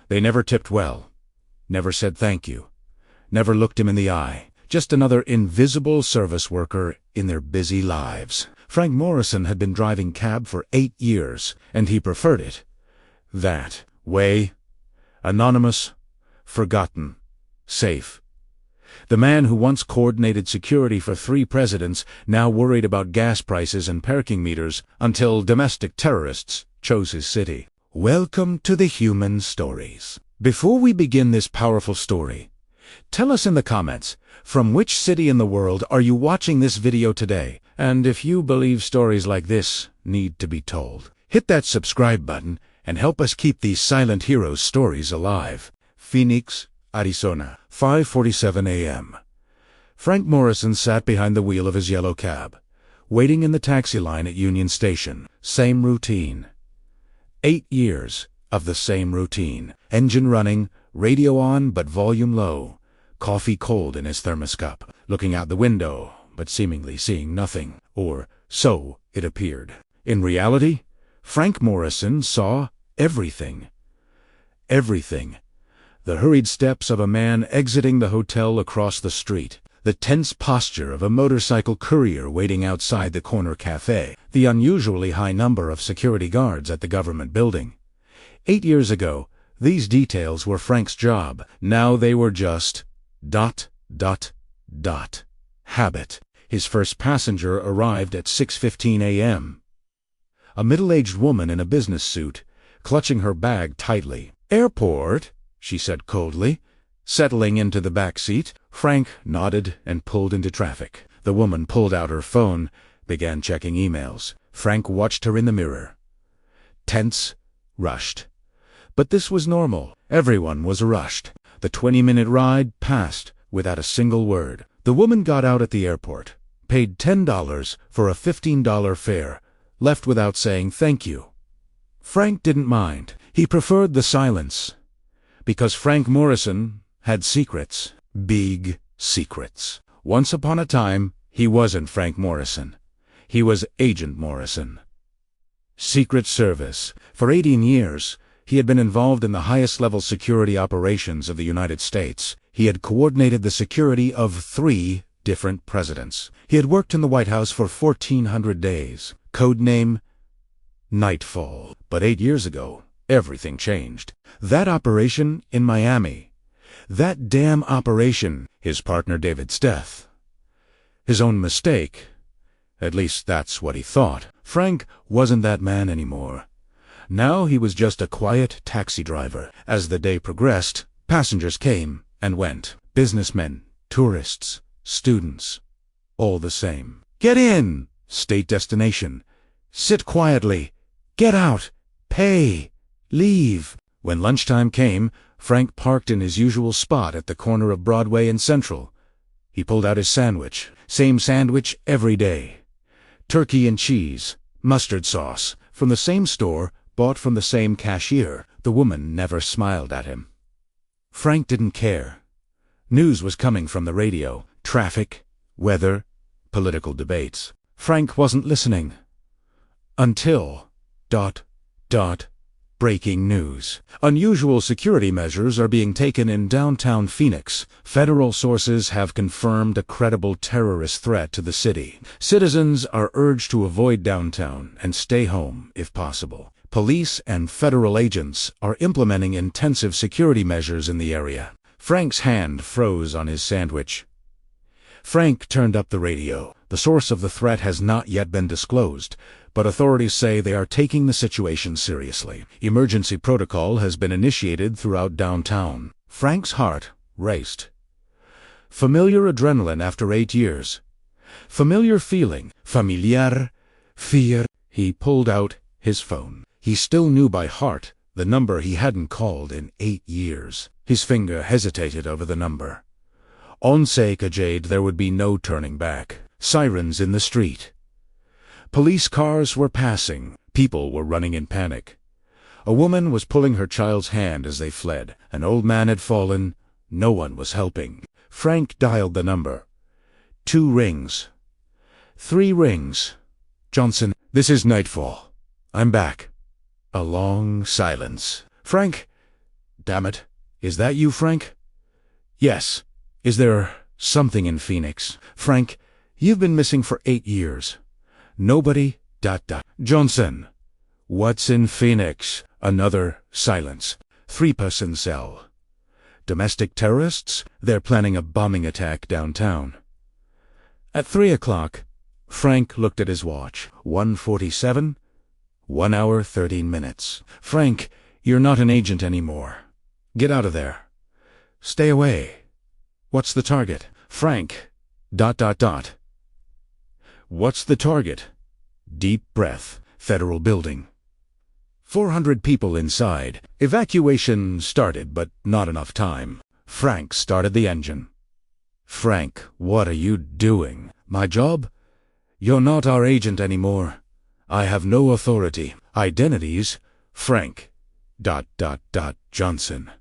They never tipped well, never said thank you, never looked him in the eye. Just another invisible service worker in their busy lives. Frank Morrison had been driving cab for 8 years, and he preferred it that way. Anonymous, forgotten, safe. The man who once coordinated security for 3 presidents now worried about gas prices and parking meters until domestic terrorists chose his city. Welcome to the Human Stories. Before we begin this powerful story, tell us in the comments, from which city in the world are you watching this video today? And if you believe stories like this need to be told, hit that subscribe button and help us keep these silent heroes' stories alive. Phoenix, Arizona, 5:47 a.m. Frank Morrison sat behind the wheel of his yellow cab, waiting in the taxi line at Union Station. Same routine. 8 years of the same routine. Engine running, radio on but volume low, coffee cold in his thermos cup, looking out the window but seemingly seeing nothing, or so it appeared. In reality, Frank Morrison saw everything. Everything. The hurried steps of a man exiting the hotel across the street, the tense posture of a motorcycle courier waiting outside the corner cafe, the unusually high number of security guards at the government building. 8 years ago, these details were Frank's job. Now they were just ... habit. His first passenger arrived at 6:15 a.m. A middle-aged woman in a business suit, clutching her bag tightly. "Airport," she said coldly, settling into the back seat. Frank nodded and pulled into traffic. The woman pulled out her phone, began checking emails. Frank watched her in the mirror. Tense, rushed. But this was normal. Everyone was rushed. The 20-minute ride passed without a single word. The woman got out at the airport, paid $10 for a $15 fare, left without saying thank you. Frank didn't mind. He preferred the silence. Because Frank Morrison had secrets. Big secrets. Once upon a time, he wasn't Frank Morrison. He was Agent Morrison. Secret Service. For 18 years, he had been involved in the highest-level security operations of the United States. He had coordinated the security of 3 different presidents. He had worked in the White House for 1,400 days. Codename Nightfall. But 8 years ago, everything changed. That operation in Miami. That damn operation. His partner David's death. His own mistake. At least that's what he thought. Frank wasn't that man anymore. Now he was just a quiet taxi driver. As the day progressed, passengers came and went. Businessmen, tourists, students. All the same. Get in! State destination. Sit quietly. Get out. Pay. Leave. When lunchtime came, Frank parked in his usual spot at the corner of Broadway and Central. He pulled out his sandwich. Same sandwich every day. Turkey and cheese, mustard sauce, from the same store, bought from the same cashier. The woman never smiled at him. Frank didn't care. News was coming from the radio. Traffic, weather, political debates. Frank wasn't listening. Until... breaking news. Unusual security measures are being taken in downtown Phoenix. Federal sources have confirmed a credible terrorist threat to the city. Citizens are urged to avoid downtown and stay home if possible. Police and federal agents are implementing intensive security measures in the area. Frank's hand froze on his sandwich. Frank turned up the radio. The source of the threat has not yet been disclosed, but authorities say they are taking the situation seriously. Emergency protocol has been initiated throughout downtown. Frank's heart raced. Familiar adrenaline after 8 years. Familiar feeling. Familiar. Fear. He pulled out his phone. He still knew by heart the number he hadn't called in 8 years. His finger hesitated over the number. Once Kajade, there would be no turning back. Sirens in the street. Police cars were passing. People were running in panic. A woman was pulling her child's hand as they fled. An old man had fallen. No one was helping. Frank dialed the number. 2 rings. 3 rings. Johnson, this is Nightfall. I'm back. A long silence. Frank... Damn it. Is that you, Frank? Yes. Is there something in Phoenix? Frank, you've been missing for 8 years. Nobody... Johnson. What's in Phoenix? Another silence. 3-person cell. Domestic terrorists? They're planning a bombing attack downtown. At 3 o'clock, Frank looked at his watch. 1:47? 1 hour, 13 minutes. Frank, you're not an agent anymore. Get out of there. Stay away. What's the target? Frank... What's the target? Deep breath. Federal building. 400 people inside. Evacuation started, but not enough time. Frank started the engine. Frank, what are you doing? My job? You're not our agent anymore. I have no authority. Identities? Frank... Johnson.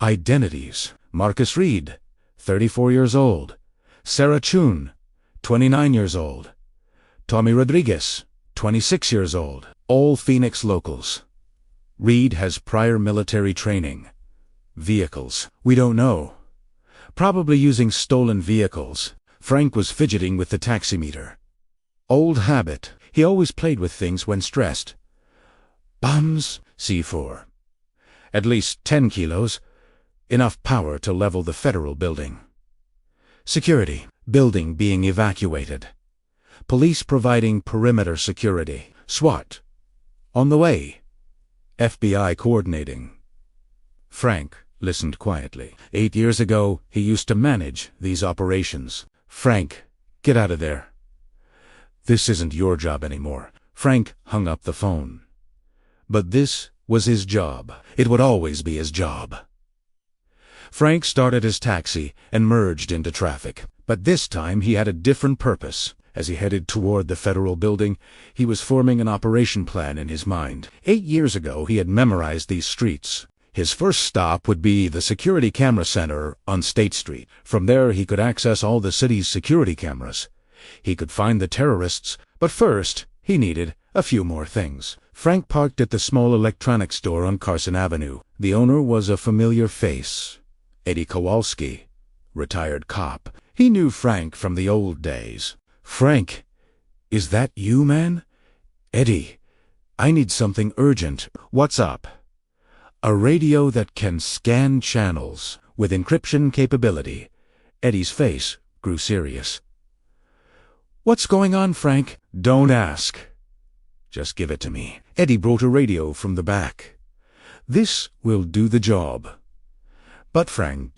Identities. Marcus Reed, 34 years old. Sarah Chun, 29 years old. Tommy Rodriguez, 26 years old. All Phoenix locals. Reed has prior military training. Vehicles. We don't know. Probably using stolen vehicles. Frank was fidgeting with the taximeter. Old habit. He always played with things when stressed. Bombs? C4. At least 10 kilos. Enough power to level the federal building. Security. Building being evacuated. Police providing perimeter security. SWAT. On the way. FBI coordinating. Frank listened quietly. 8 years ago, he used to manage these operations. Frank, get out of there. This isn't your job anymore. Frank hung up the phone. But this was his job. It would always be his job. Frank started his taxi and merged into traffic. But this time he had a different purpose. As he headed toward the federal building, he was forming an operation plan in his mind. 8 years ago, he had memorized these streets. His first stop would be the security camera center on State Street. From there, he could access all the city's security cameras. He could find the terrorists, but first, he needed a few more things. Frank parked at the small electronics store on Carson Avenue. The owner was a familiar face. Eddie Kowalski, retired cop. He knew Frank from the old days. Frank, is that you, man? Eddie, I need something urgent. What's up? A radio that can scan channels with encryption capability. Eddie's face grew serious. What's going on, Frank? Don't ask. Just give it to me. Eddie brought a radio from the back. This will do the job. But Frank...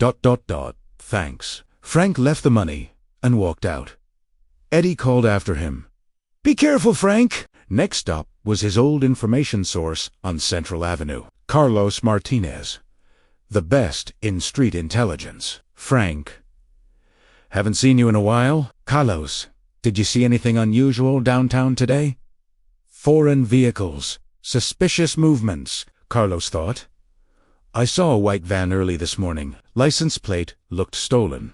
Thanks. Frank left the money and walked out. Eddie called after him. Be careful, Frank! Next stop was his old information source on Central Avenue. Carlos Martinez. The best in street intelligence. Frank. Haven't seen you in a while. Carlos, did you see anything unusual downtown today? Foreign vehicles. Suspicious movements, Carlos thought. I saw a white van early this morning. License plate looked stolen.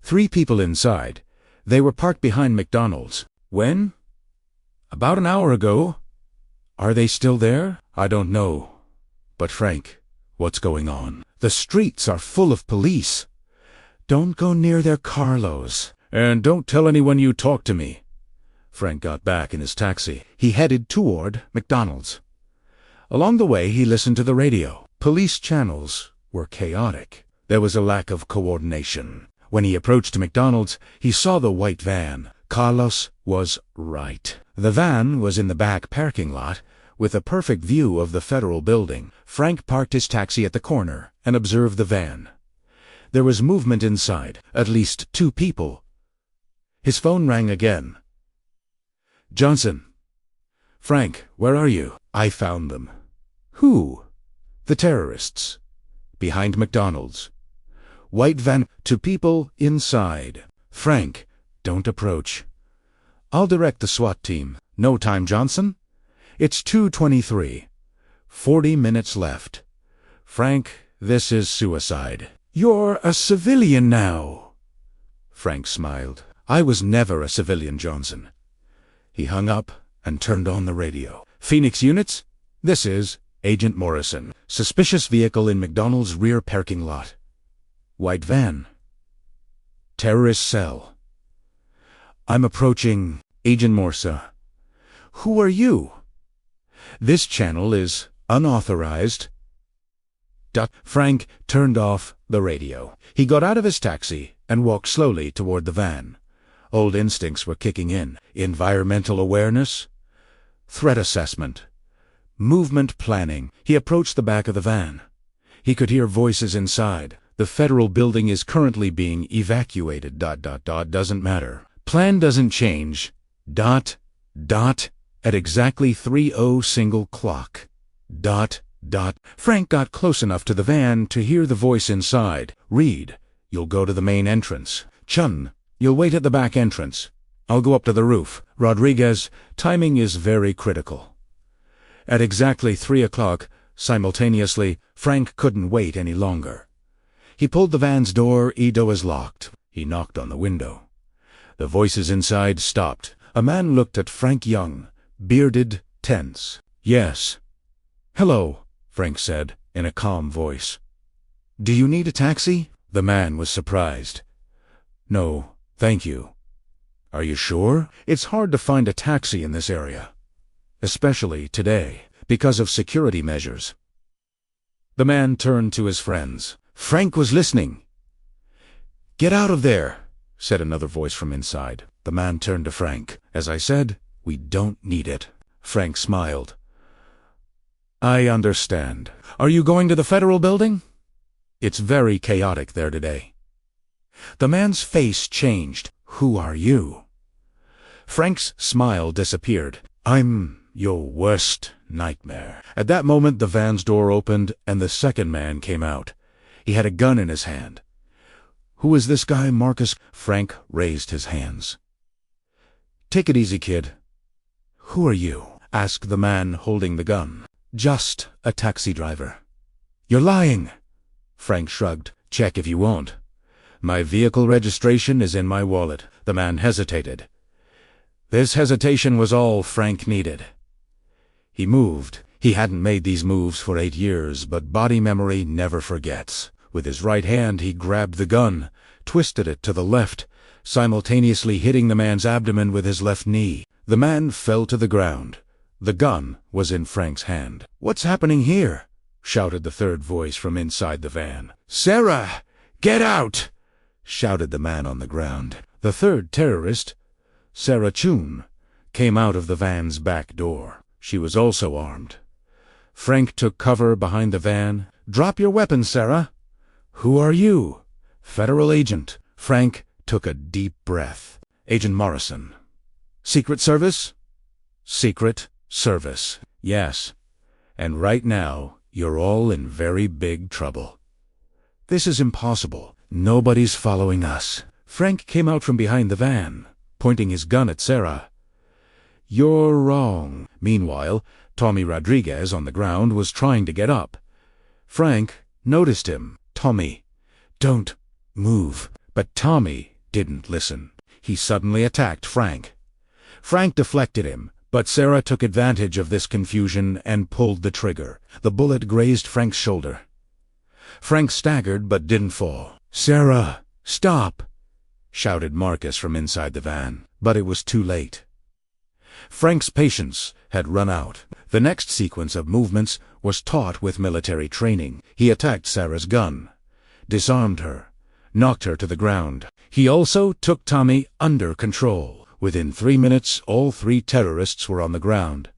3 people inside. They were parked behind McDonald's. When? About an hour ago. Are they still there? I don't know. But Frank, what's going on? The streets are full of police. Don't go near there, Carlos. And don't tell anyone you talk to me. Frank got back in his taxi. He headed toward McDonald's. Along the way, he listened to the radio. Police channels were chaotic. There was a lack of coordination. When he approached McDonald's, he saw the white van. Carlos was right. The van was in the back parking lot, with a perfect view of the federal building. Frank parked his taxi at the corner and observed the van. There was movement inside, at least 2 people. His phone rang again. Johnson. Frank, where are you? I found them. Who? The terrorists. Behind McDonald's. White van, 2 people inside. Frank, don't approach. I'll direct the SWAT team. No time, Johnson? It's 2:23. 40 minutes left. Frank, this is suicide. You're a civilian now. Frank smiled. I was never a civilian, Johnson. He hung up and turned on the radio. Phoenix units, this is Agent Morrison. Suspicious vehicle in McDonald's rear parking lot. White van. Terrorist cell. I'm approaching. Agent Morrison. Who are you? This channel is unauthorized. Frank turned off the radio. He got out of his taxi and walked slowly toward the van. Old instincts were kicking in. Environmental awareness, threat assessment, movement planning. He approached the back of the van. He could hear voices inside. The federal building is currently being evacuated. Doesn't matter. Plan doesn't change. At exactly 3:00 single clock. Frank got close enough to the van to hear the voice inside. Reed, you'll go to the main entrance. Chun, you'll wait at the back entrance. I'll go up to the roof. Rodriguez, timing is very critical. At exactly 3 o'clock, simultaneously, Frank couldn't wait any longer. He pulled the van's door. Door was locked. He knocked on the window. The voices inside stopped. A man looked at Frank Young, bearded, tense. Yes. Hello, Frank said, in a calm voice. Do you need a taxi? The man was surprised. No, thank you. Are you sure? It's hard to find a taxi in this area, especially today, because of security measures. The man turned to his friends. Frank was listening. Get out of there, said another voice from inside. The man turned to Frank. As I said, we don't need it. Frank smiled. I understand. Are you going to the federal building? It's very chaotic there today. The man's face changed. Who are you? Frank's smile disappeared. I'm your worst nightmare. At that moment, the van's door opened and the second man came out. He had a gun in his hand. Who is this guy, Marcus? Frank raised his hands. Take it easy, kid. Who are you? Asked the man holding the gun. Just a taxi driver. You're lying. Frank shrugged. Check if you want. My vehicle registration is in my wallet. The man hesitated. This hesitation was all Frank needed. He moved. He hadn't made these moves for 8 years, but body memory never forgets. With his right hand he grabbed the gun, twisted it to the left, simultaneously hitting the man's abdomen with his left knee. The man fell to the ground. The gun was in Frank's hand. What's happening here? Shouted the third voice from inside the van. Sarah, get out! Shouted the man on the ground. The third terrorist, Sarah Chun, came out of the van's back door. She was also armed. Frank took cover behind the van. Drop your weapon, Sarah. Who are you? Federal agent. Frank took a deep breath. Agent Morrison. Secret Service? Secret Service. Yes. And right now, you're all in very big trouble. This is impossible. Nobody's following us. Frank came out from behind the van, pointing his gun at Sarah. You're wrong. Meanwhile, Tommy Rodriguez on the ground was trying to get up. Frank noticed him. Tommy, don't move. But Tommy didn't listen. He suddenly attacked Frank. Frank deflected him, but Sarah took advantage of this confusion and pulled the trigger. The bullet grazed Frank's shoulder. Frank staggered but didn't fall. Sarah, stop! Shouted Marcus from inside the van, but it was too late. Frank's patience had run out. The next sequence of movements was taught with military training. He attacked Sarah's gun, disarmed her, knocked her to the ground. He also took Tommy under control. Within 3 minutes, all 3 terrorists were on the ground,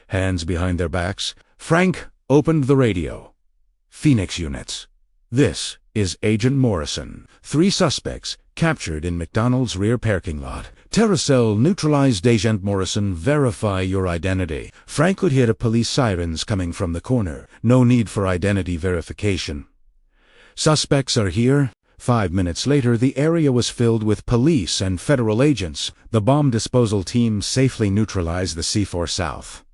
hands behind their backs. Frank opened the radio. Phoenix units. This is Agent Morrison. 3 suspects captured in McDonald's rear parking lot. Terracell neutralized. Agent Morrison, verify your identity. Frank could hear police sirens coming from the corner. No need for identity verification. Suspects are here. 5 minutes later, the area was filled with police and federal agents. The bomb disposal team safely neutralized the C4 South.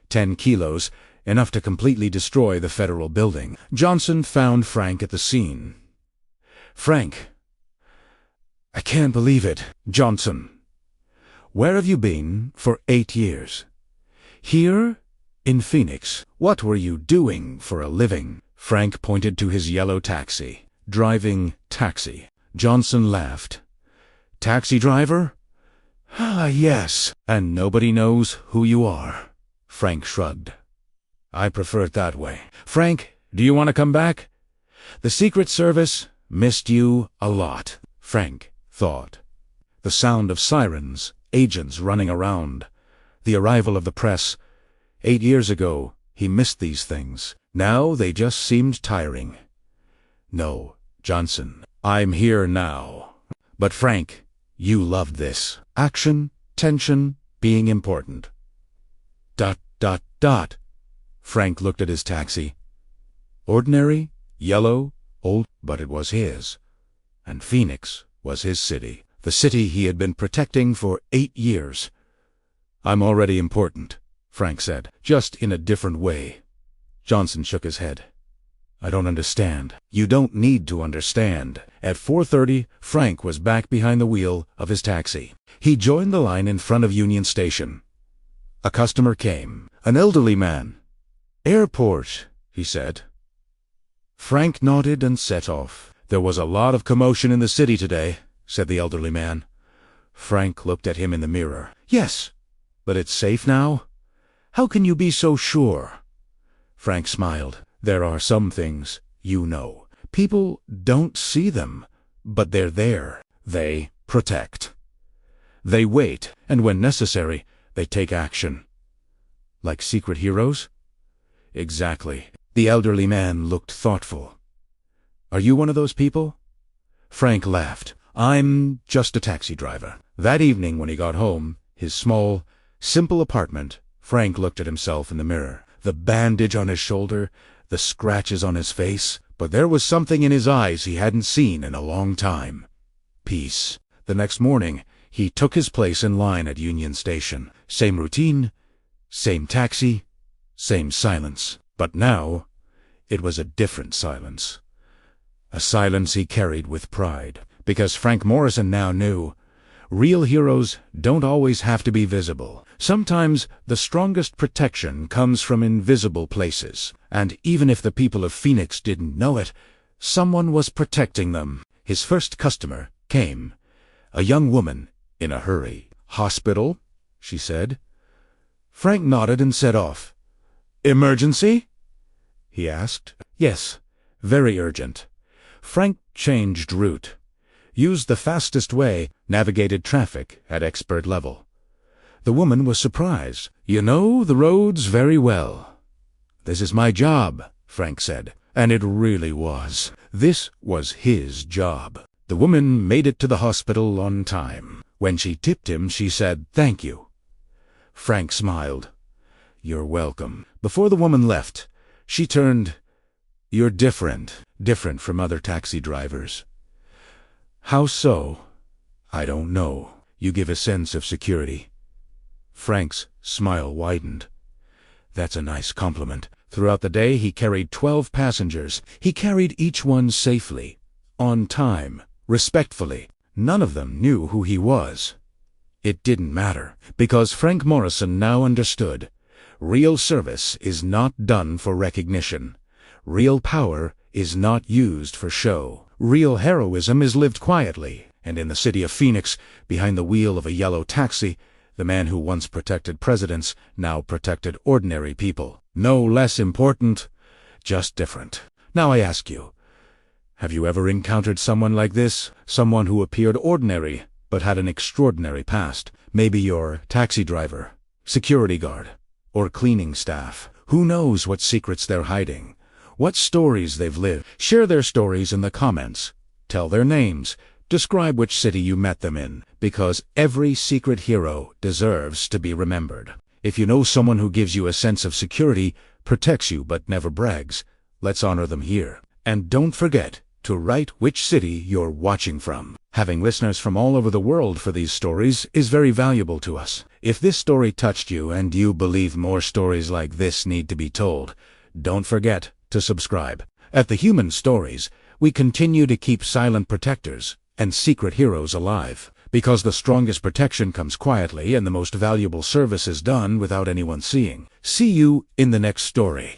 10 kilos, enough to completely destroy the federal building. Johnson found Frank at the scene. Frank. I can't believe it. Johnson. Where have you been for 8 years? Here? In Phoenix. What were you doing for a living? Frank pointed to his yellow taxi. Driving taxi. Johnson laughed. Taxi driver? Ah, yes. And nobody knows who you are. Frank shrugged. I prefer it that way. Frank, do you want to come back? The Secret Service missed you a lot, Frank thought. The sound of sirens, agents running around, the arrival of the press. 8 years ago, he missed these things. Now they just seemed tiring. No, Johnson, I'm here now. But Frank, you loved this. Action, tension, being important. ... Frank looked at his taxi. Ordinary, yellow, old, but it was his. And Phoenix was his city, the city he had been protecting for 8 years. I'm already important, Frank said, just in a different way. Johnson shook his head. I don't understand. You don't need to understand. At 4:30, Frank was back behind the wheel of his taxi. He joined the line in front of Union Station. A customer came, an elderly man. Airport, he said. Frank nodded and set off. There was a lot of commotion in the city today, said the elderly man. Frank looked at him in the mirror. Yes, but it's safe now? How can you be so sure? Frank smiled. There are some things, you know. People don't see them, but they're there. They protect. They wait, and when necessary, they take action. Like secret heroes? Exactly. The elderly man looked thoughtful. Are you one of those people? Frank laughed. I'm just a taxi driver. That evening when he got home, his small, simple apartment, Frank looked at himself in the mirror. The bandage on his shoulder, the scratches on his face, but there was something in his eyes he hadn't seen in a long time. Peace. The next morning, he took his place in line at Union Station. Same routine, same taxi, same silence. But now, it was a different silence. A silence he carried with pride. Because Frank Morrison now knew, real heroes don't always have to be visible. Sometimes the strongest protection comes from invisible places. And even if the people of Phoenix didn't know it, someone was protecting them. His first customer came. A young woman, in a hurry. Hospital? She said. Frank nodded and set off. Emergency? He asked. Yes, very urgent. Frank changed route. Used the fastest way, navigated traffic at expert level. The woman was surprised. You know the roads very well. This is my job, Frank said. And it really was. This was his job. The woman made it to the hospital on time. When she tipped him, she said, "Thank you." Frank smiled. "You're welcome." Before the woman left, she turned. "You're different from other taxi drivers." "How so?" "I don't know. You give a sense of security." Frank's smile widened. "That's a nice compliment." Throughout the day he carried 12 passengers. He carried each one safely, on time, respectfully. None of them knew who he was. It didn't matter, because Frank Morrison now understood. Real service is not done for recognition. Real power is not used for show. Real heroism is lived quietly, and in the city of Phoenix, behind the wheel of a yellow taxi, the man who once protected presidents now protected ordinary people. No less important, just different. Now I ask you, have you ever encountered someone like this? Someone who appeared ordinary, but had an extraordinary past? Maybe your taxi driver, security guard, or cleaning staff. Who knows what secrets they're hiding? What stories they've lived? Share their stories in the comments. Tell their names. Describe which city you met them in, because every secret hero deserves to be remembered. If you know someone who gives you a sense of security, protects you but never brags, let's honor them here. And don't forget to write which city you're watching from. Having listeners from all over the world for these stories is very valuable to us. If this story touched you and you believe more stories like this need to be told, don't forget to subscribe. At The Human Stories, we continue to keep silent protectors and secret heroes alive. Because the strongest protection comes quietly and the most valuable service is done without anyone seeing. See you in the next story.